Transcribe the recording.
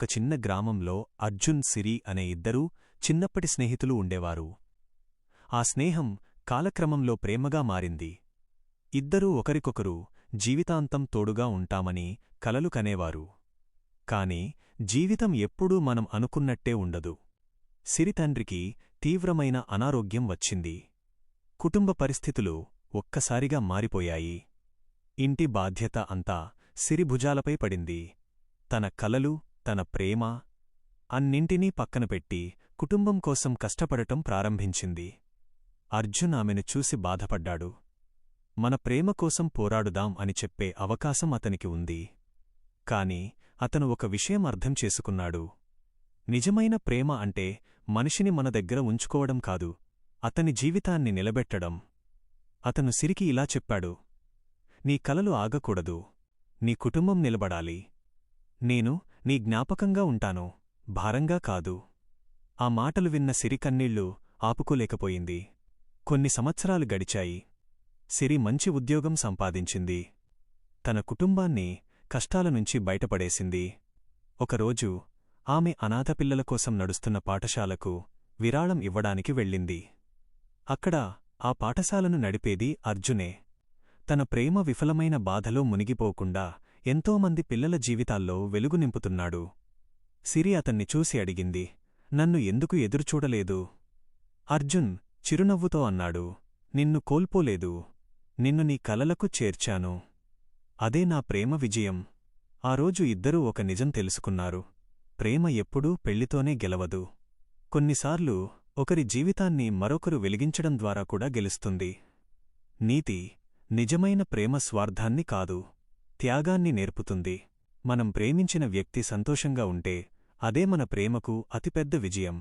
ఒక చిన్న గ్రామంలో అర్జున్, సిరి అనే ఇద్దరూ చిన్నప్పటి స్నేహితులు ఉండేవారు. ఆ స్నేహం కాలక్రమంలో ప్రేమగా మారింది. ఇద్దరూ ఒకరికొకరు జీవితాంతం తోడుగా ఉంటామని కలలు కనేవారు. కాని జీవితం ఎప్పుడూ మనం అనుకున్నట్టే ఉండదు. సిరి తండ్రికి తీవ్రమైన అనారోగ్యం వచ్చింది. కుటుంబ పరిస్థితులు ఒక్కసారిగా మారిపోయాయి. ఇంటి బాధ్యత అంతా సిరి భుజాలపై పడింది. తన కలలు, తన ప్రేమ అన్నింటినీ పక్కనపెట్టి కుటుంబం కోసం కష్టపడటం ప్రారంభించింది. అర్జున్ ఆమెను చూసి బాధపడ్డాడు. మన ప్రేమ కోసం పోరాడుదాం అని చెప్పే అవకాశం అతనికి ఉంది. కాని అతను ఒక విషయం అర్థం చేసుకున్నాడు. నిజమైన ప్రేమ అంటే మనిషిని మన దగ్గర ఉంచుకోవడం కాదు, అతని జీవితాన్ని నిలబెట్టడం. అతను సిరికి ఇలా చెప్పాడు: నీ కలలు ఆగకూడదు, నీ కుటుంబం నిలబడాలి. నేను నీ జ్ఞాపకంగా ఉంటాను, భారంగా కాదు. ఆ మాటలు విన్న సిరి కన్నీళ్లు ఆపుకోలేకపోయింది. కొన్ని సంవత్సరాలు గడిచాయి. సిరి మంచి ఉద్యోగం సంపాదించింది. తన కుటుంబాన్ని కష్టాలనుంచి బయటపడేసింది. ఒకరోజు ఆమె అనాథపిల్లల కోసం నడుస్తున్న పాఠశాలకు విరాళం ఇవ్వడానికి వెళ్ళింది. అక్కడ ఆ పాఠశాలను నడిపేది అర్జునే. తన ప్రేమ విఫలమైన బాధలో మునిగిపోకుండా ఎంతోమంది పిల్లల జీవితాల్లో వెలుగు నింపుతున్నాడు. సిరి అతన్ని చూసి అడిగింది: నన్ను ఎందుకు ఎదురుచూడలేదు? అర్జున్ చిరునవ్వుతో అన్నాడు: నిన్ను కోల్పోలేదు, నిన్ను నీ కలలకు చేర్చాను. అదే నా ప్రేమ విజయం. ఆ రోజు ఇద్దరూ ఒక నిజం తెలుసుకున్నారు: ప్రేమ ఎప్పుడూ పెళ్లితోనే గెలవదు. కొన్నిసార్లు ఒకరి జీవితాన్ని మరొకరు వెలిగించడం ద్వారా కూడా గెలుస్తుంది. నీతి: నిజమైన ప్రేమ స్వార్థాన్ని కాదు, త్యాగాన్ని నేర్పుతుంది. మనం ప్రేమించిన వ్యక్తి సంతోషంగా ఉంటే అదే మన ప్రేమకు అతిపెద్ద విజయం.